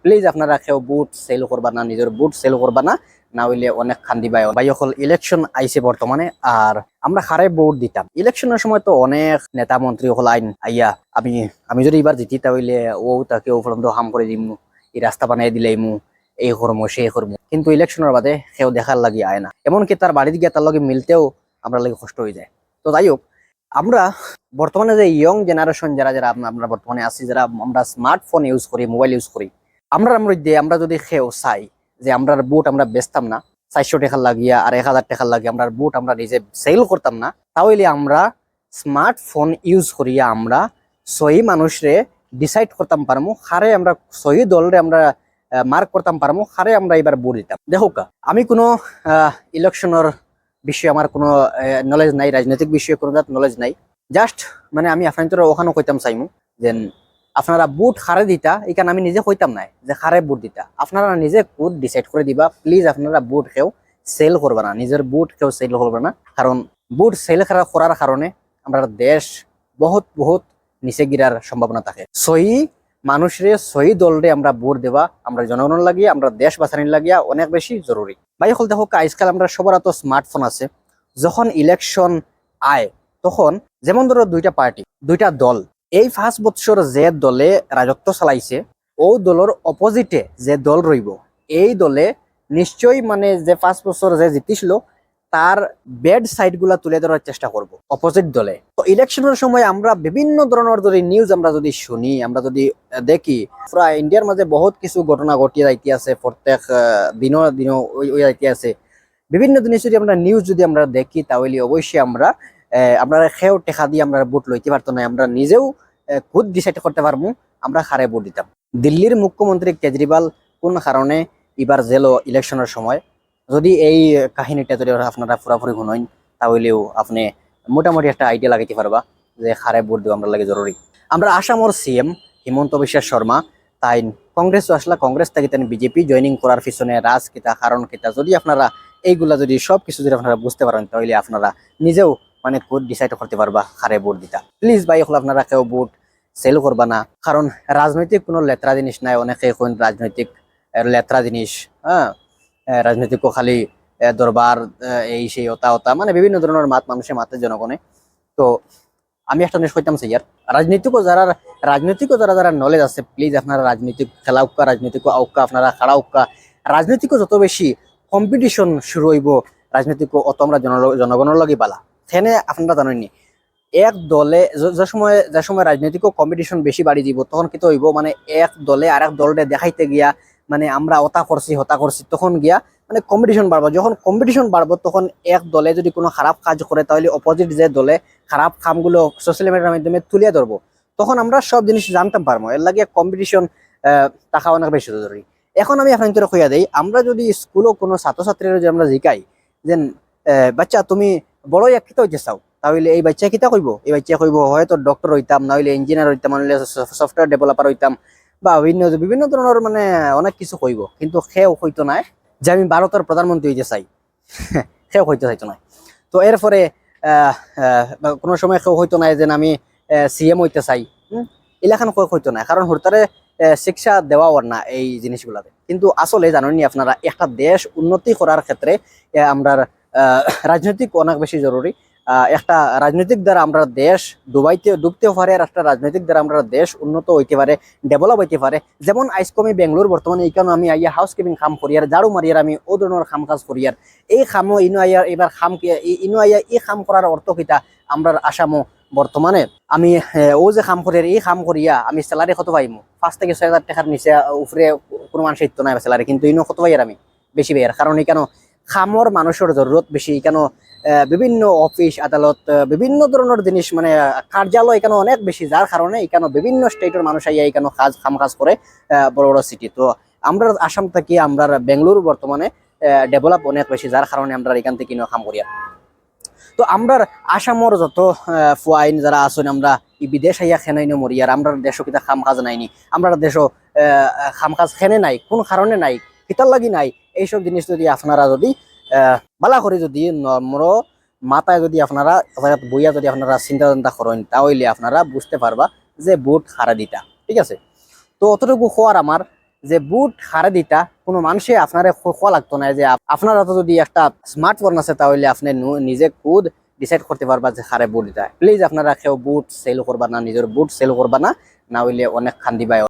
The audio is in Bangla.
প্লিজ আপনারা কেউ বুট সেল করবা না, নিজের বুট সেল করবা না, না হইলে অনেক খান্দি ভাই ভাই হল ইলেকশন আইছে বর্তমানে। আর আমরা হারে ভোট দিতাম ইলেকশনের সময়, তো অনেক নেতা মন্ত্রী হল আইন আইয়া আমি আমি যদি এবার জিতি তাহলে ও তাকে উপলব্ধ হাম করে দিমু, এই রাস্তা বানাই দিলাইমু, এই করমু সেই করমু, কিন্তু ইলেকশনের বাদে কেউ দেখার লাগি আয় না, এমনকি তার বাড়িতে গিয়ে তার লগে মিলতেও আমরা লাগে কষ্ট হয়ে যায়। তো যাই হোক, আমরা বর্তমানে যে ইয়ং জেনারেশন যারা যারা আমরা বর্তমানে আছি, যারা আমরা স্মার্টফোন ইউজ করি, মোবাইল ইউজ করি, আমরা মধ্যে আমরা যদি কেউ চাই যে আমরা বুট আমরা বেচতাম না 400 টাকা লাগিয়া আর 1000 টাকা লাগিয়ে আমরা বুট আমরা নিজে সেল করতাম না, তাহলে আমরা স্মার্টফোন ইউজ করিয়া আমরা সহি মানুষরে ডিসাইড করতাম পারমু, হারে আমরা সহি দলরে আমরা মার্ক করতাম পারমু, হারে আমরা এবার বুট দিতাম। দেখো আমি কোনো ইলেকশনের বিষয়ে আমার কোনো নলেজ নাই, রাজনৈতিক বিষয়ে কোনো নলেজ নাই, জাস্ট মানে আমি আপনাদের ওখানে কইতাম চাইমু যে আপনারা বুট হারে দিতা, এখানে আমি নিজে কইতাম নাই যে হারে বুট দিতা, আপনারা নিজে বুট ডিসাইড করে দিবা। প্লিজ আপনারা বুট কেউ সেল করবে না, নিজের বুট কেউ সেল করবে না, কারণ বুট সেল করার কারণে আমরা দেশ বহুত বহুত নিচে গিরার সম্ভাবনা থাকে। সহি মানুষরে সহি দলরে আমরা ভোট দেওয়া আমরা জনগণের লাগিয়া, আমরা দেশ বাঁচানোর লাগিয়া অনেক বেশি জরুরি। ভাই হল দেখো আজকাল আমরা সবার তো স্মার্টফোন আছে, যখন ইলেকশন আয় তখন যেমন ধরো দুইটা পার্টি দুইটা দল, এই 5 বছর যে দলে রাজত্ব চালাইছে ও দলের অপোজিটে যে দল রইব, এই দলে নিশ্চয়ই মানে যে 5 বছর যে জিতিছিল তার ব্যাড সাইড গুলা তুলে ধরার চেষ্টা করব অপোজিট দলে। তো ইলেকশনের সময় আমরা বিভিন্ন ধরনের যদি নিউজ আমরা যদি শুনি, আমরা যদি দেখি, পুরা ইন্ডিয়ার মাঝে বহুত কিছু ঘটনা ঘটিয়ে যাইতে আছে, প্রত্যেক দিনও ওই যাইতে আছে। বিভিন্ন জিনিস যদি আমরা নিউজ যদি আমরা দেখি, তাহলে অবশ্যই আমরা খেও টেকা দিয়ে আমরা ভোট লইতে পারতো না, আমরা নিজেও খুদ ডিসাইড করতে পারবো আমরা হারে ভোট দিতাম। দিল্লির মুখ্যমন্ত্রী কেজরিওয়াল কোন কারণে এবার জেল ইলেকশনের সময়, যদি এই কাহিনীটা যদি আপনারা পুরাপুরি শুনেন, তাহলেও আপনি মোটামুটি একটা আইডিয়া লাগাইতে পারবা যে হারে ভোট দেওয়া আমরা লাগে জরুরি। আমরা আসামর সিএম হিমন্ত বিশ্ব শর্মা তাই কংগ্রেস আসলা, কংগ্রেস থেকে তিনি বিজেপি জয়নিং করার পিছনে রাজ কিতা কারণ কিতা, যদি আপনারা এইগুলা যদি সবকিছু যদি আপনারা বুঝতে পারেন, তাহলে আপনারা নিজেও মানে কোড ডিসাইড করতে পারবা হারে ভোট দিতা। প্লিজ ভাই হল আপনারা কেউ ভোট সেল করবা না, কারণ রাজনৈতিক কোনো লেত্রা জিনিস নাই। অনেকে এখন রাজনৈতিক লেত্রা জিনিস, হ্যাঁ, রাজনৈতিক খালি দরবার এই সেই ওতা ওতা মানে বিভিন্ন ধরনের মানুষের মাতে জনগণে। তো আমি একটা জিনিস কইতাম ইয়ার রাজনৈতিকও যারা যারা নলেজ আছে, প্লিজ আপনারা রাজনৈতিক খেলা উক্কা, রাজনৈতিক আউক্কা, আপনারা খাড়া উক্কা। রাজনৈতিকও যত বেশি কম্পিটিশন শুরু হইব, রাজনৈতিক অত আমরা জনগণের লগে বালা। সেখানে আপনারা জানেননি এক দলে যে সময় রাজনৈতিক কম্পিটিশন বেশি বাড়ি দিব, তখন কিন্তু হইব মানে এক দলে আর এক দলটা দেখাইতে গিয়া মানে আমরা হতা করছি, তখন গিয়া মানে কম্পিটিশন বাড়বো। যখন কম্পিটিশন বাড়বো তখন এক দলে যদি কোনো খারাপ কাজ করে, তাহলে অপোজিট যে দলে খারাপ কামগুলো সোশ্যাল মিডিয়ার মাধ্যমে তুলে ধরবো, তখন আমরা সব জিনিস জানতাম পারবো। এর লাগে কম্পিটিশন থাকা অনেক বেশি জরুরি। এখন আমি আপনাদের কইয়া দেই, আমরা যদি স্কুলও কোনো ছাত্রছাত্রীরা যদি আমরা জিকাই যে বাচ্চা তুমি বড় এক কিতা হইতে চাও, তাহলে এই বাচ্চা কিতা কইব, এই বাচ্চা কইব হয়তো ডক্টর হইতাম, না হইলে ইঞ্জিনিয়ার হইতাম, নাহলে সফটওয়্যার ডেভেলপার হইতাম, বা বিভিন্ন ধরনের মানে অনেক কিছু কইব, কিন্তু সেও হইতো না যে আমি ভারতের প্রধানমন্ত্রী হইতে চাই। সেও হইতে চাইতো না। তো এরপরে কোনো সময় কেউ হইতো না যে আমি সিএম হইতে চাই, এলাকান হইতো না, কারণ হরতারে শিক্ষা দেওয়া ওর না এই জিনিসগুলাতে। কিন্তু আসলে জানেননি আপনারা, একটা দেশ উন্নতি করার ক্ষেত্রে আমরা রাজনৈতিক অনেক বেশি জরুরি। একটা রাজনৈতিক দ্বারা আমরা দেশ ডুবতেও পারে, আর একটা রাজনৈতিক দ্বারা আমরা দেশ উন্নত হইতে পারে, ডেভেলপ হইতে পারে। যেমন আজকে আমি বেঙ্গলোর বর্তমানে এইখানে আমি আইয়া হাউস কিপিং কাম করিয়ার, ঝাড়ু মারিয়ার, আমি ও ধরনের কাম কাজ করিয়ার, এই খামও ইনো আইয়া এবার খাম ইনো আইয়া এই খাম করার অর্থ কিতা, আমরা আসামও বর্তমানে আমি ও যে কাম করিয়ার এই কাম করিয়া আমি স্যালারি কত পাইমু 5 থেকে 6,000 টাকার নিচে উপরে কোনো মানুষ ইত্য নাই স্যালারি, কিন্তু ইনো কত পাইয়ার আমি বেশি পাইয়ার, কারণ এই কেন খামর মানুষের জরুরত বেশি। কেন বিভিন্ন অফিস আদালত বিভিন্ন ধরনের জিনিস মানে কার্যালয় এখানে অনেক বেশি, যার কারণে এখানে বিভিন্ন স্টেটের মানুষ আইয়া এখানে কাজ করে বড় বড় সিটি। তো আমরা আসাম থেকে আমরা বেঙ্গলুরু বর্তমানে ডেভেলপ অনেক বেশি, যার কারণে আমরা এখান থেকে কাম করি। তো আমরা আসামর যত ফুয়াইন যারা আছেন, আমরা বিদেশ আইয়া খেনাইনি মরি, আর আমরা দেশও কিতা খাম কাজ নাইনি, আমরা দেশও খাম কাজ খেনে নাই, কোন কারণে নাই, কিতার লাগি নাই, এইসব জিনিস যদি আপনারা যদি বালা করে যদি নম্র মাথায় যদি আপনারা বইয়া যদি আপনারা চিন্তা করেন, তাহলে আপনারা বুঝতে পারবা যে ভোট হারা দিতা। ঠিক আছে, তো অতটুকু হওয়ার আমার যে বুট হারে দিতা কোনো মানুষে আপনারা খোয়া লাগতো না যে আপনারা তো যদি একটা স্মার্টফোন আছে তাহলে আপনি নিজে খুদ ডিসাইড করতে পারবা যে হারে বুট দিতা। প্লিজ আপনারা কেউ বুট সেল করবা না, নিজের বুট সেল করবা না, না হইলে অনেক খান দিবা।